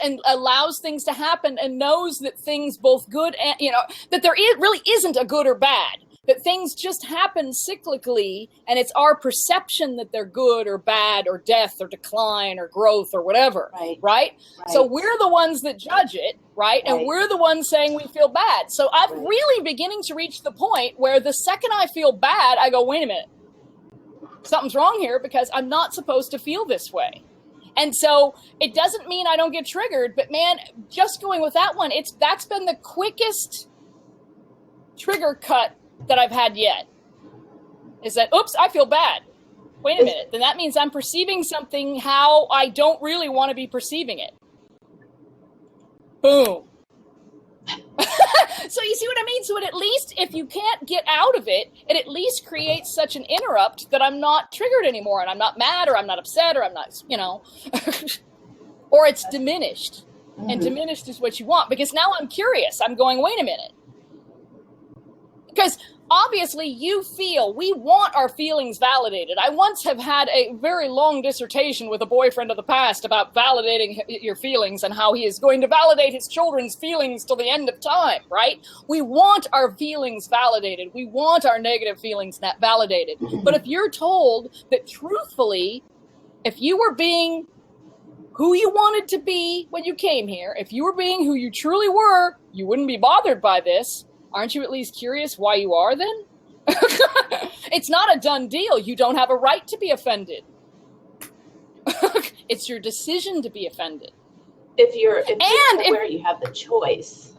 [SPEAKER 3] things to happen and knows that things both good and, you know, that there really isn't a good or bad, that things just happen cyclically, and it's our perception that they're good or bad or death or decline or growth or whatever, right? So we're the ones that judge it, right? And we're the ones saying we feel bad. So I'm really beginning to reach the point where the second I feel bad, I go, wait a minute, something's wrong here, because I'm not supposed to feel this way. And so it doesn't mean I don't get triggered, but man, just going with that one, that's been the quickest trigger cut that I've had yet. Is that, oops, I feel bad. Wait a minute. Then that means I'm perceiving something how I don't really want to be perceiving it. Boom. So you see what I mean? So at least if you can't get out of it, it at least creates such an interrupt that I'm not triggered anymore, and I'm not mad, or I'm not upset, or I'm not, you know, or it's diminished. Mm-hmm. And diminished is what you want, because now I'm curious. I'm going, wait a minute. Because obviously we want our feelings validated. I once have had a very long dissertation with a boyfriend of the past about validating your feelings and how he is going to validate his children's feelings till the end of time, right? We want our feelings validated. We want our negative feelings validated. But if you're told that truthfully, if you were being who you wanted to be when you came here, if you were being who you truly were, you wouldn't be bothered by this. Aren't you at least curious why you are then? It's not a done deal. You don't have a right to be offended. It's your decision to be offended.
[SPEAKER 2] If you're aware you have the choice.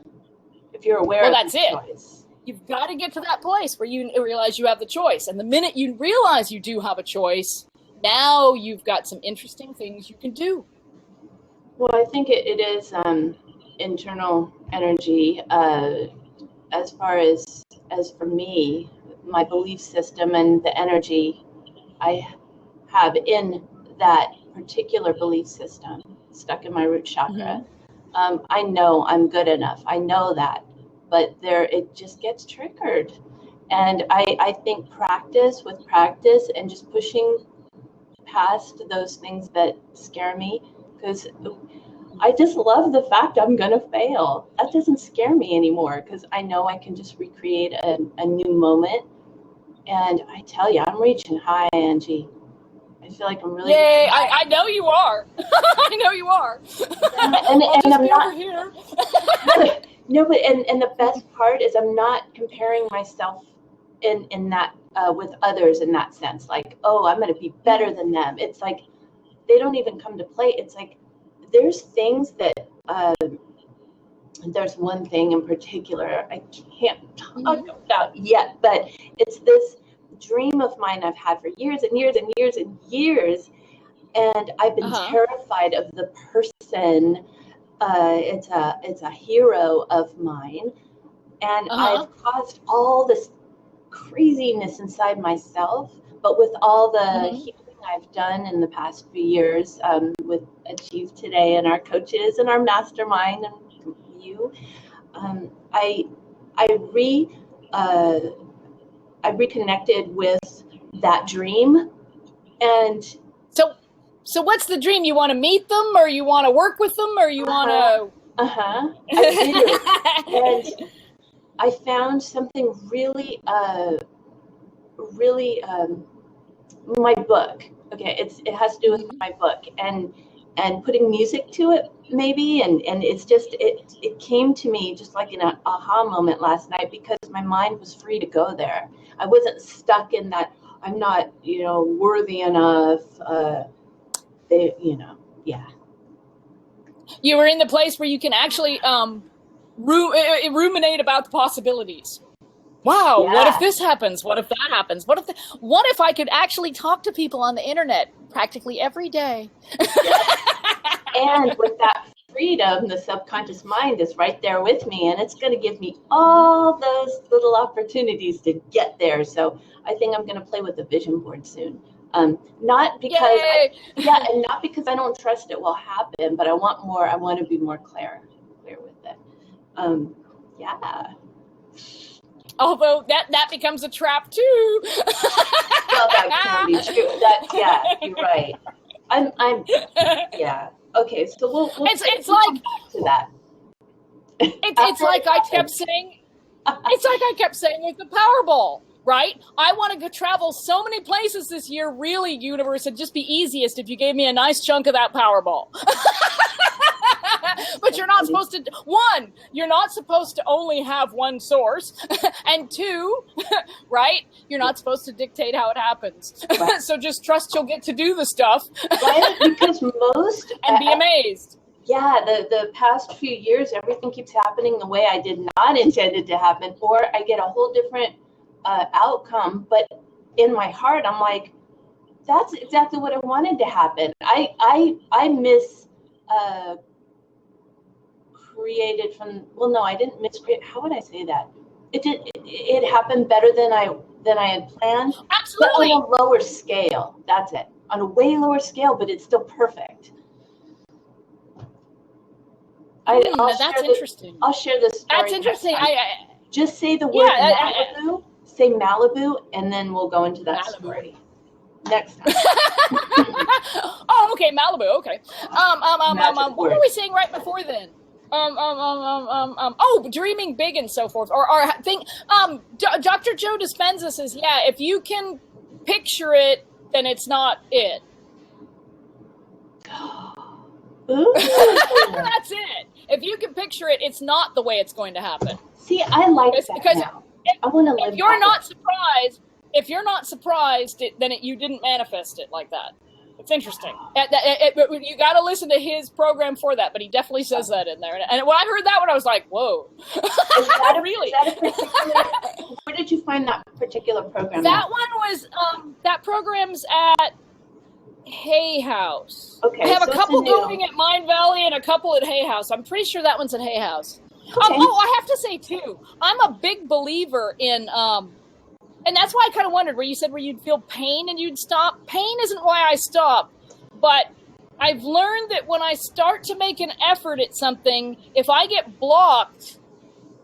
[SPEAKER 2] If you're aware of the choice.
[SPEAKER 3] You've got to get to that place where you realize you have the choice. And the minute you realize you do have a choice, now you've got some interesting things you can do.
[SPEAKER 2] Well, I think it is internal energy. As far as for me, my belief system and the energy I have in that particular belief system stuck in my root chakra, I know I'm good enough. I know that, but it just gets triggered. And I think practice and just pushing past those things that scare me, because I just love the fact I'm going to fail. That doesn't scare me anymore, because I know I can just recreate a new moment. And I tell you, I'm reaching high, Angie. I feel like I'm really...
[SPEAKER 3] Yay, I know you are. I know you are.
[SPEAKER 2] And I'm not... Here. No, but and the best part is I'm not comparing myself in that with others in that sense. Like, oh, I'm going to be better than them. It's like, they don't even come to play. It's like, there's things that, there's one thing in particular I can't talk about yet, but it's this dream of mine I've had for years and years and years and years, and I've been terrified of the person. It's a hero of mine, and I've caused all this craziness inside myself, but with all the healing I've done in the past few years, with Achieve Today and our coaches and our mastermind and you, I reconnected with that dream. And
[SPEAKER 3] so what's the dream? You want to meet them, or you want to work with them, or you want to?
[SPEAKER 2] I do. And I found something really, my book. Okay, it has to do with my book, and and putting music to it maybe, and it's just it came to me just like an aha moment last night, because my mind was free to go there. I wasn't stuck in that I'm not worthy enough. Yeah.
[SPEAKER 3] You were in the place where you can actually ruminate about the possibilities. Wow,
[SPEAKER 2] Yeah.
[SPEAKER 3] What if this happens? What if that happens? What if I could actually talk to people on the internet practically every day?
[SPEAKER 2] And with that freedom, the subconscious mind is right there with me, and it's going to give me all those little opportunities to get there. So I think I'm going to play with the vision board soon. Not because and not because I don't trust it will happen, but I want more. I want to be more clear with it. Yeah.
[SPEAKER 3] Although that becomes a trap too.
[SPEAKER 2] Well, that can be true. You're right. Yeah. Okay, so we'll
[SPEAKER 3] it's like
[SPEAKER 2] back to that.
[SPEAKER 3] It's like I kept saying. It's like I kept saying with the Powerball, right? I want to go travel so many places this year. Really, universe, it'd just be easiest if you gave me a nice chunk of that Powerball. But you're not supposed to. One, you're not supposed to only have one source, and two, right? You're not supposed to dictate how it happens. Right. So just trust you'll get to do the stuff,
[SPEAKER 2] right? Because most
[SPEAKER 3] and be amazed.
[SPEAKER 2] Yeah, the past few years, everything keeps happening the way I did not intend it to happen, or I get a whole different outcome. But in my heart, I'm like, that's exactly what I wanted to happen. I miss. Created from, well, no, I didn't miscreate. How would I say that? It happened better than I had planned.
[SPEAKER 3] Absolutely.
[SPEAKER 2] But on a lower scale. That's it. On a way lower scale, but it's still perfect.
[SPEAKER 3] That's interesting.
[SPEAKER 2] I'll share this story.
[SPEAKER 3] That's interesting.
[SPEAKER 2] Just say the word Malibu. Say Malibu, and then we'll go into that story. Next time.
[SPEAKER 3] Oh, okay, Malibu. Okay. What were we saying right before then? Dreaming big and so forth. Or think. Dr. Joe Dispenza says, yeah, if you can picture it, then it's not it. That's it. If you can picture it, it's not the way it's going to happen.
[SPEAKER 2] See, I like that
[SPEAKER 3] because
[SPEAKER 2] now. I want to live.
[SPEAKER 3] If you're not surprised, then you didn't manifest it like that. It's interesting. You got to listen to his program for that, but he definitely says that in there. And when I heard that one, I was like, "Whoa!" Really?
[SPEAKER 2] Where did you find that particular program?
[SPEAKER 3] That one was that program's at Hay House.
[SPEAKER 2] Okay,
[SPEAKER 3] I have a couple going at Mind Valley and a couple at Hay House. I'm pretty sure that one's at Hay House.
[SPEAKER 2] Okay.
[SPEAKER 3] I have to say too, I'm a big believer in. And that's why I kind of wondered where you said where you'd feel pain and you'd stop. Pain isn't why I stop, but I've learned that when I start to make an effort at something, if I get blocked,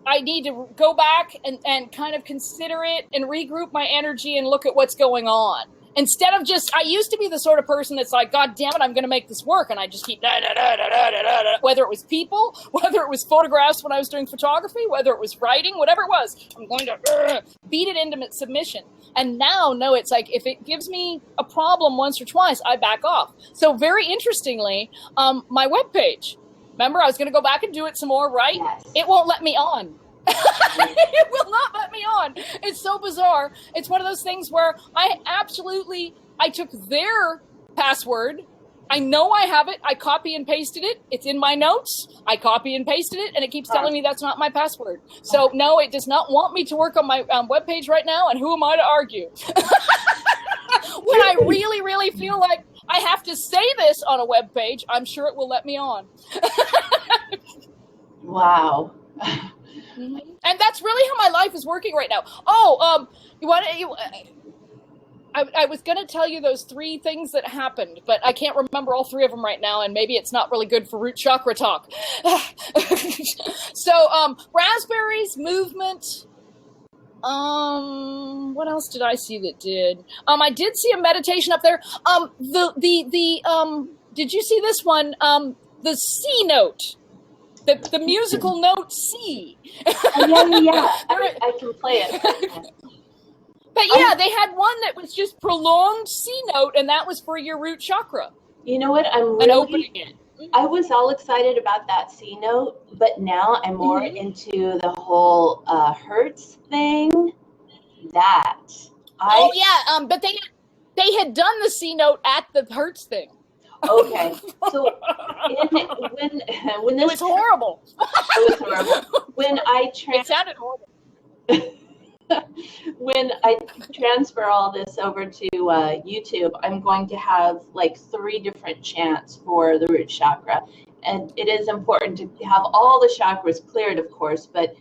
[SPEAKER 3] I need to go back and kind of consider it and regroup my energy and look at what's going on. Instead of I used to be the sort of person that's like, God damn it, I'm going to make this work. And I just keep, whether it was people, whether it was photographs when I was doing photography, whether it was writing, whatever it was, I'm going to beat it into submission. And now, no, it's like, if it gives me a problem once or twice, I back off. So very interestingly, my webpage, remember I was going to go back and do it some more, right?
[SPEAKER 2] Yes.
[SPEAKER 3] It won't let me on. It will not let me on. It's so bizarre. It's one of those things where I took their password. I know I have it. I copy and pasted it. It's in my notes. I copy and pasted it, and it keeps telling me that's not my password. So no, it does not want me to work on my webpage right now, and who am I to argue? When I really, really feel like I have to say this on a webpage, I'm sure it will let me on.
[SPEAKER 2] Wow.
[SPEAKER 3] Mm-hmm. And that's really how my life is working right now. I was going to tell you those 3 things that happened, but I can't remember all 3 of them right now, and maybe it's not really good for root chakra talk. So, raspberries, movement. What else did I see that did? I did see a meditation up there. Did you see this one? The C note. The musical note C.
[SPEAKER 2] Yeah. I can play it.
[SPEAKER 3] But yeah, they had one that was just prolonged C note, and that was for your root chakra.
[SPEAKER 2] You know what?
[SPEAKER 3] and opening it.
[SPEAKER 2] I was all excited about that C note, but now I'm more into the whole Hertz thing.
[SPEAKER 3] But they had done the C note at the Hertz thing.
[SPEAKER 2] Okay, so when this
[SPEAKER 3] it was horrible.
[SPEAKER 2] It was horrible. When
[SPEAKER 3] it sounded horrible.
[SPEAKER 2] When I transfer all this over to YouTube, I'm going to have like 3 different chants for the root chakra. And it is important to have all the chakras cleared, of course, but,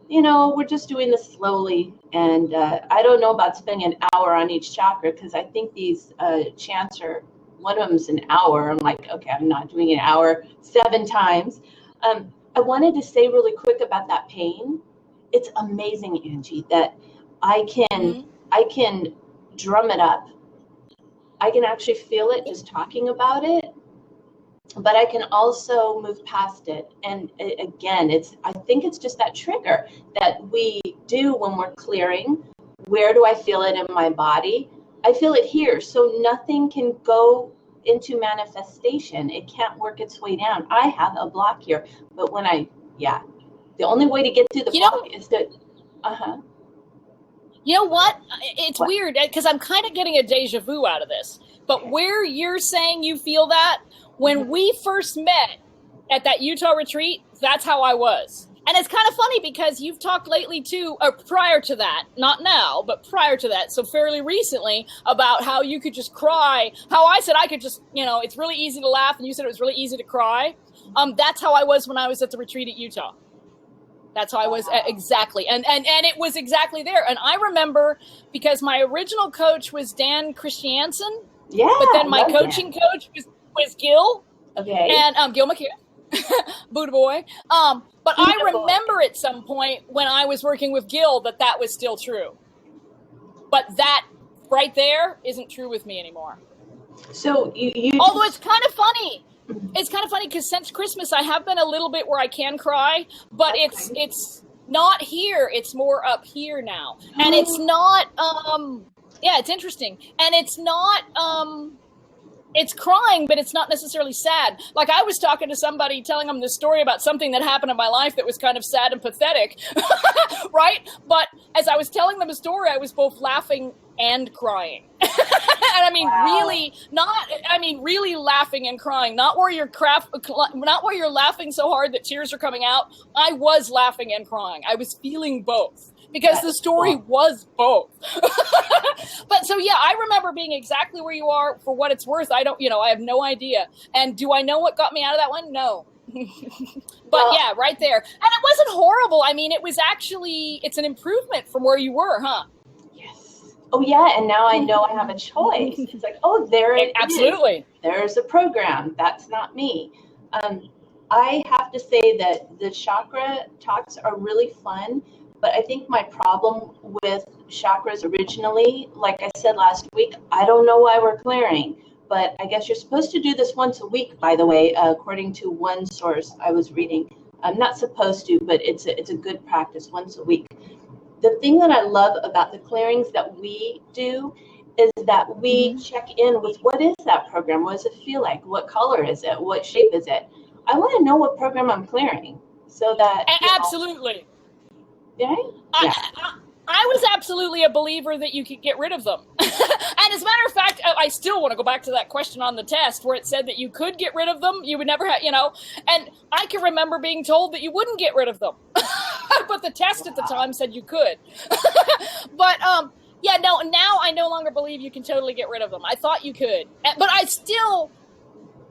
[SPEAKER 2] we're just doing this slowly. And I don't know about spending an hour on each chakra, because I think these chants one of them's an hour. I'm like, okay, I'm not doing an hour 7 times. I wanted to say really quick about that pain. It's amazing, Angie, that I can drum it up. I can actually feel it just talking about it, but I can also move past it. And again, I think it's just that trigger that we do when we're clearing. Where do I feel it in my body? I feel it here. So nothing can go into manifestation. It can't work its way down. I have a block here, but the only way to get through the block is to,
[SPEAKER 3] You know what? It's weird because I'm kind of getting a deja vu out of this. But where you're saying you feel that, when we first met at that Utah retreat, that's how I was. And it's kind of funny because you've talked lately too, or prior to that, not now, but prior to that, so fairly recently, about how you could just cry. How I said I could just, it's really easy to laugh, and you said it was really easy to cry. That's how I was when I was at the retreat at Utah. That's how I was exactly. And it was exactly there. And I remember because my original coach was Dan Christiansen.
[SPEAKER 2] Yeah.
[SPEAKER 3] But then my coaching coach was Gil.
[SPEAKER 2] Okay.
[SPEAKER 3] And Gil McHugh. Buddha boy. But I remember at some point when I was working with Gil that was still true. But that right there isn't true with me anymore.
[SPEAKER 2] So you
[SPEAKER 3] although it's kind of funny. It's kind of funny because since Christmas, I have been a little bit where I can cry, but it's not here. It's more up here now. And it's not, it's interesting. And it's not, it's crying, but it's not necessarily sad. Like I was talking to somebody, telling them this story about something that happened in my life that was kind of sad and pathetic, right? But as I was telling them a story, I was both laughing and crying. And I mean, really laughing and crying, not where you're laughing so hard that tears are coming out. I was laughing and crying. I was feeling both because the story was both. But so, I remember being exactly where you are. For what it's worth, I have no idea. And do I know what got me out of that one? No. But right there. And it wasn't horrible. I mean, it's an improvement from where you were, huh?
[SPEAKER 2] Oh, yeah, and now I know I have a choice. It's like, there it
[SPEAKER 3] absolutely
[SPEAKER 2] is. There's a program. That's not me. I have to say that the chakra talks are really fun, but I think my problem with chakras originally, like I said last week, I don't know why we're clearing, but I guess you're supposed to do this once a week, by the way, according to one source I was reading. I'm not supposed to, but it's a good practice once a week. The thing that I love about the clearings that we do is that we check in with what is that program? What does it feel like? What color is it? What shape is it? I want to know what program I'm clearing so that...
[SPEAKER 3] Absolutely.
[SPEAKER 2] Right?
[SPEAKER 3] I was absolutely a believer that you could get rid of them. And as a matter of fact, I still want to go back to that question on the test where it said that you could get rid of them. You would never have, and I can remember being told that you wouldn't get rid of them. But the test at the time said you could. But, now I no longer believe you can totally get rid of them. I thought you could. But I still,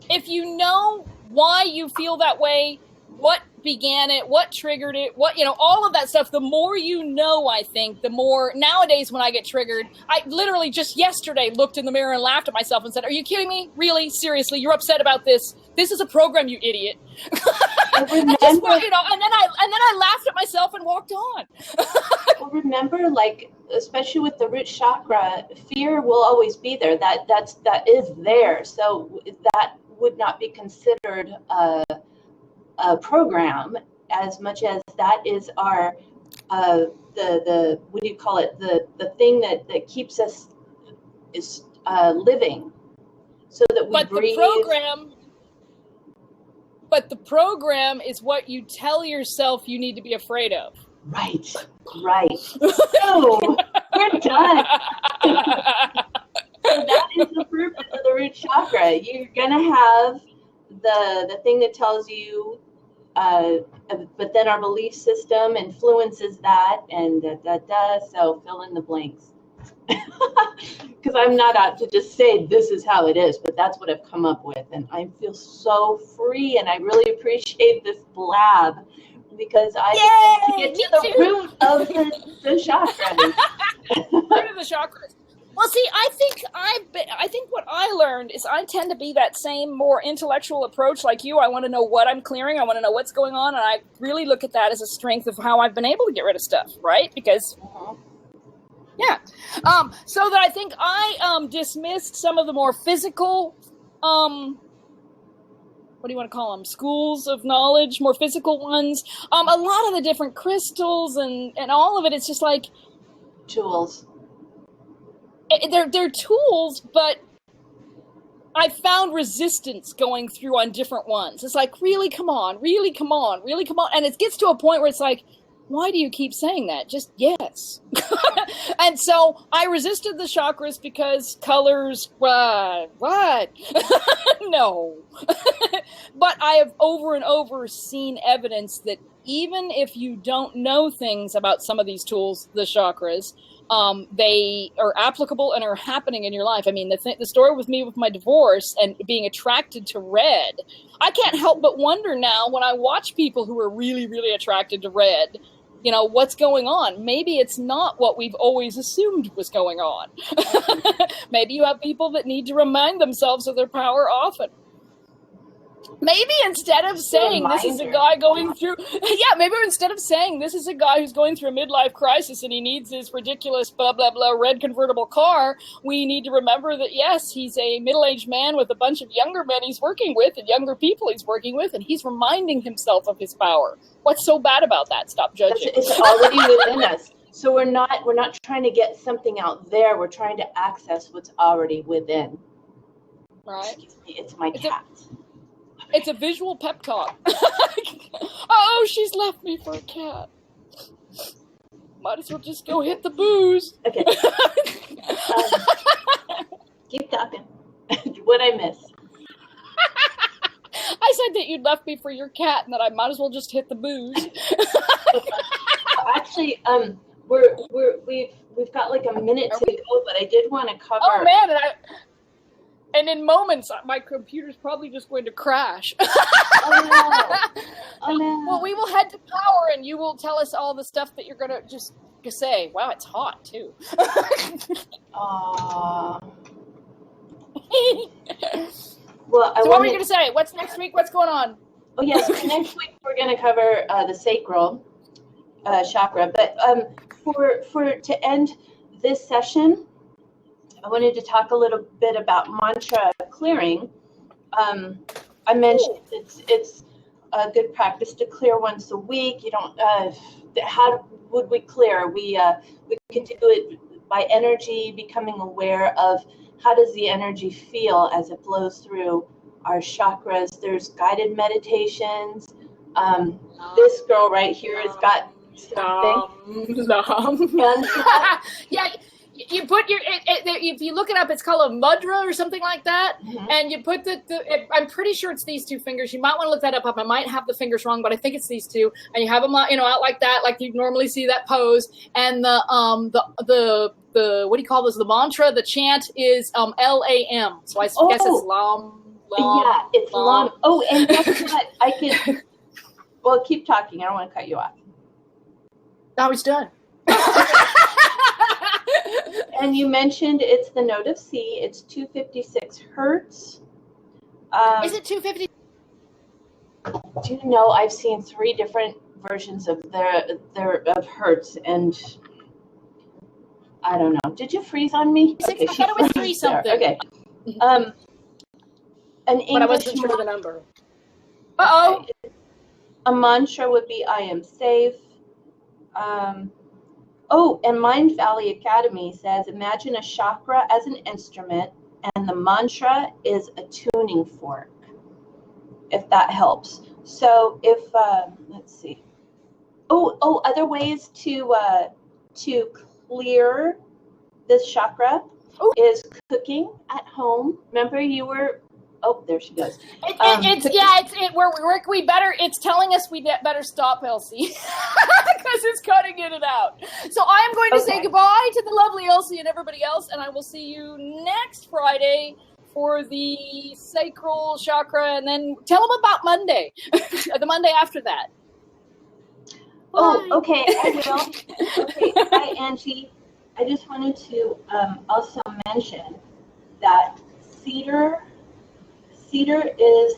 [SPEAKER 3] if you know why you feel that way, what began it, what triggered it, all of that stuff, the more you know, I think, the more nowadays when I get triggered, I literally just yesterday looked in the mirror and laughed at myself and said, are you kidding me? Really? Seriously? You're upset about this? This is a program, you idiot. And then I laughed at myself and walked on.
[SPEAKER 2] Well, remember, like, especially with the root chakra, fear will always be there. That is there. So that would not be considered a program as much as that is our the what do you call it, the thing that keeps us is living. so that we breathe.
[SPEAKER 3] But the program is what you tell yourself you need to be afraid of.
[SPEAKER 2] Right. So we're done. So that is the purpose of the root chakra. You're gonna have the thing that tells you, but then our belief system influences that, and so fill in the blanks. Because I'm not out to just say this is how it is, but that's what I've come up with, and I feel so free, and I really appreciate this blab because I get to the root of the chakras.
[SPEAKER 3] Root of the chakras. Well, see, I think what I learned is I tend to be that same more intellectual approach like you. I want to know what I'm clearing. I want to know what's going on, and I really look at that as a strength of how I've been able to get rid of stuff, right? Because. Yeah. So that I think I dismissed some of the more physical, what do you want to call them? Schools of knowledge, more physical ones. A lot of the different crystals and all of it, it's just like...
[SPEAKER 2] Tools.
[SPEAKER 3] They're tools, but I found resistance going through on different ones. It's like, really, come on. And it gets to a point where it's like, why do you keep saying that? Just yes. And so I resisted the chakras because colors, what? No. But I have over and over seen evidence that even if you don't know things about some of these tools, the chakras, they are applicable and are happening in your life. I mean, the story with me with my divorce and being attracted to red, I can't help but wonder now when I watch people who are really, really attracted to red, you know, what's going on? Maybe it's not what we've always assumed was going on. Maybe you have people that need to remind themselves of their power often. Maybe instead of saying this is a guy going through, maybe instead of saying this is a guy who's going through a midlife crisis and he needs his ridiculous blah, blah, blah red convertible car, we need to remember that, yes, he's a middle-aged man with a bunch of younger men he's working with and younger people he's working with, and he's reminding himself of his power. What's so bad about that? Stop judging.
[SPEAKER 2] It's already within us. So we're not trying to get something out there. We're trying to access what's already within.
[SPEAKER 3] Right.
[SPEAKER 2] Excuse me, it's my cat.
[SPEAKER 3] It's a visual pep talk. Oh, she's left me for a cat. Might as well just go hit the booze.
[SPEAKER 2] Okay. Keep talking. What'd I miss?
[SPEAKER 3] I said that you'd left me for your cat and that I might as well just hit the booze.
[SPEAKER 2] Actually, we've got like a minute to go, but I did want to cover.
[SPEAKER 3] Oh man, and in moments, my computer's probably just going to crash.
[SPEAKER 2] Oh no.
[SPEAKER 3] Well, we will head to power, and you will tell us all the stuff that you're going to just say. Wow, it's hot, too.
[SPEAKER 2] Well,
[SPEAKER 3] what were you going to say? What's next week? What's going on?
[SPEAKER 2] Oh, yes. Next week, we're going to cover the sacral chakra. But to end this session, I wanted to talk a little bit about mantra clearing. I mentioned it's a good practice to clear once a week. You don't. How would we clear? We can do it by energy, becoming aware of how does the energy feel as it flows through our chakras. There's guided meditations. This girl right here has got something.
[SPEAKER 3] Yeah. You put if you look it up, it's called a mudra or something like that. Mm-hmm. And you put I'm pretty sure it's these two fingers. You might want to look that up. I might have the fingers wrong, but I think it's these two. And you have them, out like that, like you normally see that pose. And the what do you call this? The mantra, the chant is LAM. So I guess it's Lam.
[SPEAKER 2] Yeah, it's Lam. Oh, and guess what? I can. Well, keep talking. I don't want to cut you off.
[SPEAKER 3] Now he's done.
[SPEAKER 2] And you mentioned it's the note of C. It's 256 hertz.
[SPEAKER 3] Is it 250?
[SPEAKER 2] Do you know I've seen 3 different versions of of hertz, and I don't know. Did you freeze on me?
[SPEAKER 3] Okay, I thought it was 3 something.
[SPEAKER 2] Okay. An English,
[SPEAKER 3] but I wasn't sure of the number. Uh-oh.
[SPEAKER 2] A mantra would be I am safe. And Mind Valley Academy says, imagine a chakra as an instrument and and the mantra is a tuning fork, if that helps. So if, let's see. Other ways to clear this chakra is cooking at home. Remember you were, there she goes.
[SPEAKER 3] It's telling us we better stop, Elsie, because it's cutting in and out. So I am going to say goodbye to the lovely Elsie and everybody else, and I will see you next Friday for the sacral chakra, and then tell them about Monday, the Monday after that.
[SPEAKER 2] Oh, okay, I will. Okay, hi, Angie. I just wanted to also mention that cedar is